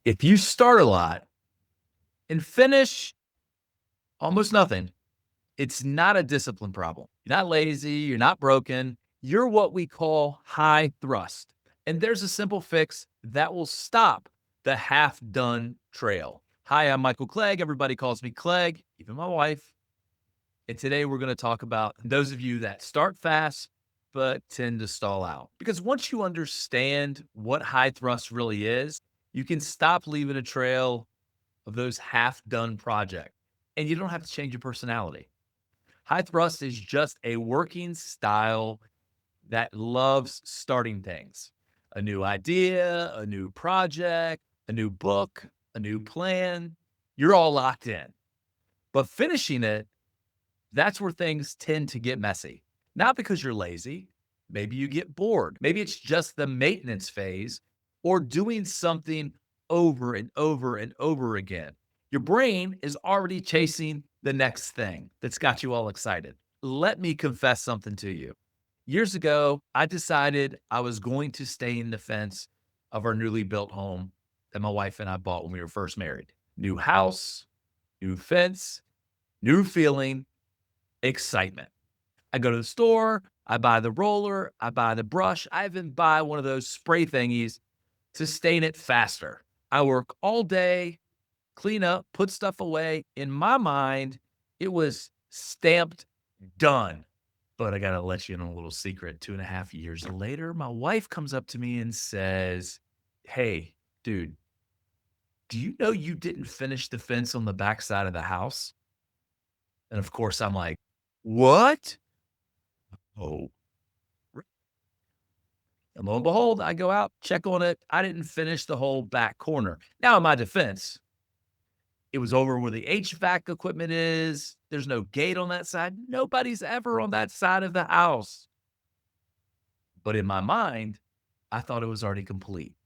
If you start a lot and finish almost nothing, it's not a discipline problem. You're not lazy, you're not broken. You're what we call high thrust. And there's a simple fix that will stop the half done trail. Hi, I'm Michael Clegg. Everybody calls me Clegg, even my wife. And today we're going to talk about those of you that start fast but tend to stall out. Because once you understand what high thrust really is, you can stop leaving a trail of those half done projects. And you don't have to change your personality. High thrust is just a working style that loves starting things. A new idea, a new project, a new book, a new plan. You're all locked in. But finishing it, that's where things tend to get messy. Not because you're lazy. Maybe you get bored. Maybe it's just the maintenance phase or doing something over and over and over again. Your brain is already chasing the next thing that's got you all excited. Let me confess something to you. Years ago, I decided I was going to stay in the fence of our newly built home that my wife and I bought when we were first married. New house, new fence, new feeling, excitement. I go to the store, I buy the roller, I buy the brush, I even buy one of those spray thingies to stain it faster. I work all day, clean up, put stuff away. In my mind, it was stamped done. But I gotta let you in on a little secret. 2.5 years later, my wife comes up to me and says, "Hey, dude, do you know you didn't finish the fence on the backside of the house?" And of course, I'm like, "What?" Oh, r and lo and behold, I go out, check on it. I didn't finish the whole back corner. Now, in my defense, it was over where the HVAC equipment is. There's no gate on that side. Nobody's ever on that side of the house. But in my mind, I thought it was already complete.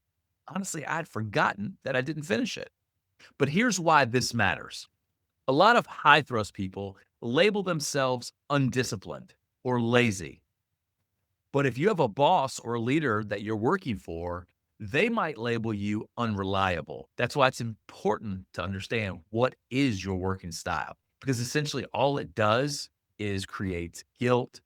Honestly, I'd forgotten that I didn't finish it. But here's why this matters. A lot of high thrust people label themselves undisciplined or lazy. But if you have a boss or a leader that you're working for, they might label you unreliable. That's why it's important to understand what is your working style, because essentially all it does is create guilt,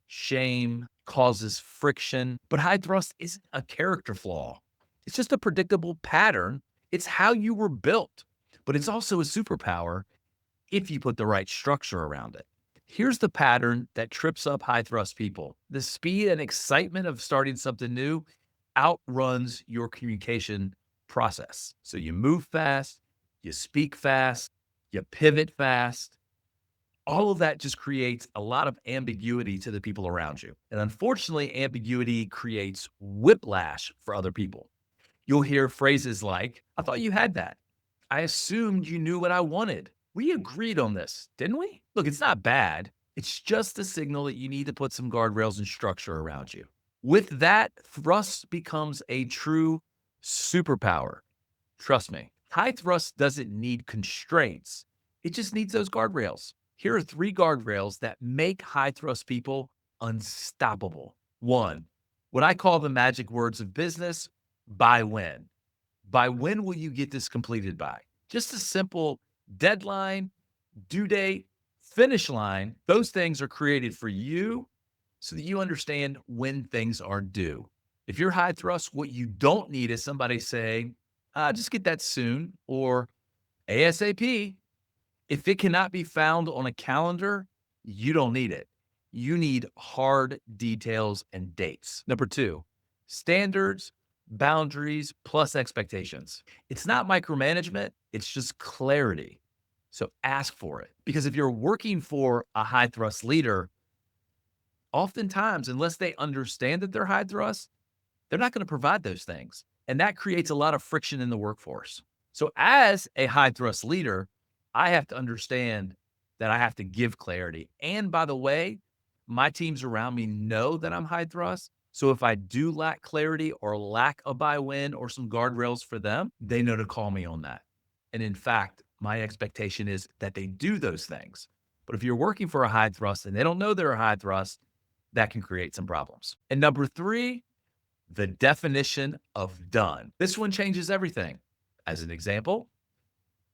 shame, causes friction. But high thrust isn't a character flaw, it's just a predictable pattern. It's how you were built, but it's also a superpower if you put the right structure around it. Here's the pattern that trips up high thrust people. The speed and excitement of starting something new outruns your communication process. So you move fast, you speak fast, you pivot fast. All of that just creates a lot of ambiguity to the people around you. And unfortunately, ambiguity creates whiplash for other people. You'll hear phrases like, "I thought you had that. I assumed you knew what I wanted. We agreed on this, didn't we?" Look, it's not bad. It's just a signal that you need to put some guardrails and structure around you. With that, thrust becomes a true superpower. Trust me, high thrust doesn't need constraints. It just needs those guardrails. Here are 3 guardrails that make high thrust people unstoppable. One, what I call the magic words of business: by when. By when will you get this completed by? Just a simple deadline, due date, finish line. Those things are created for you so that you understand when things are due. If you're high thrust, what you don't need is somebody saying, just get that soon or ASAP. If it cannot be found on a calendar, you don't need it. You need hard details and dates. Number 2, standards, boundaries, plus expectations. It's not micromanagement, it's just clarity. So ask for it. Because if you're working for a high thrust leader, oftentimes, unless they understand that they're high thrust, they're not going to provide those things. And that creates a lot of friction in the workforce. So, as a high thrust leader, I have to understand that I have to give clarity. And by the way, my teams around me know that I'm high thrust. So, if I do lack clarity or lack a buy win or some guardrails for them, they know to call me on that. And in fact, my expectation is that they do those things. But if you're working for a high thrust and they don't know they're a high thrust, that can create some problems. And number 3, the definition of done. This one changes everything. As an example,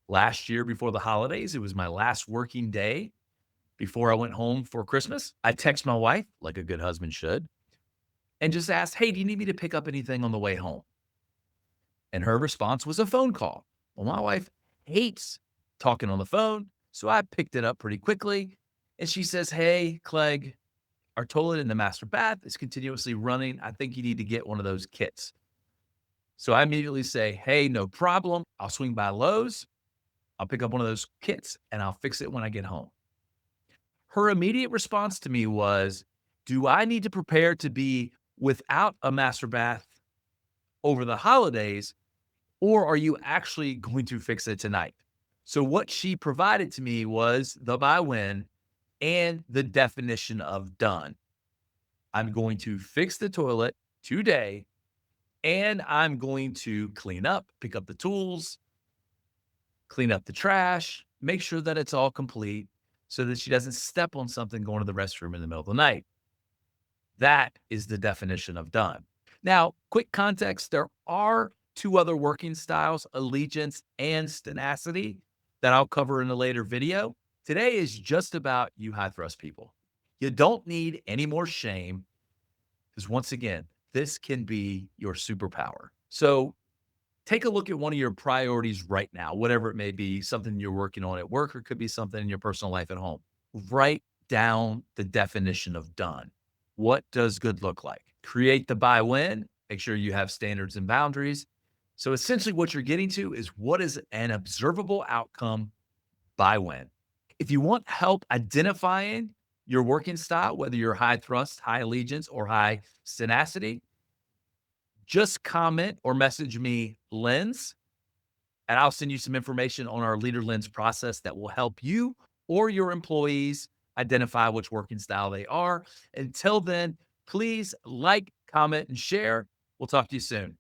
last year before the holidays, it was my last working day before I went home for Christmas. I text my wife, like a good husband should, and just asked, "Hey, do you need me to pick up anything on the way home?" And her response was a phone call. Well, my wife hates talking on the phone, so I picked it up pretty quickly. And she says, "Hey, Clegg, our toilet in the master bath is continuously running. I think you need to get one of those kits." So I immediately say, "Hey, no problem. I'll swing by Lowe's. I'll pick up one of those kits and I'll fix it when I get home." Her immediate response to me was, "Do I need to prepare to be without a master bath over the holidays, or are you actually going to fix it tonight?" So what she provided to me was the by when and the definition of done. I'm going to fix the toilet today, and I'm going to clean up, pick up the tools, clean up the trash, make sure that it's all complete so that she doesn't step on something going to the restroom in the middle of the night. That is the definition of done. Now, quick context, there are two other working styles, allegiance and tenacity, that I'll cover in a later video. Today is just about you high thrust people. You don't need any more shame because, once again, this can be your superpower. So take a look at one of your priorities right now, whatever it may be, something you're working on at work, or it could be something in your personal life at home. Write down the definition of done. What does good look like? Create the by when, make sure you have standards and boundaries. So essentially, what you're getting to is what is an observable outcome by when. If you want help identifying your working style, whether you're high thrust, high allegiance, or high tenacity, just comment or message me lens, and I'll send you some information on our leader lens process that will help you or your employees identify which working style they are. Until then, please like, comment, and share. We'll talk to you soon.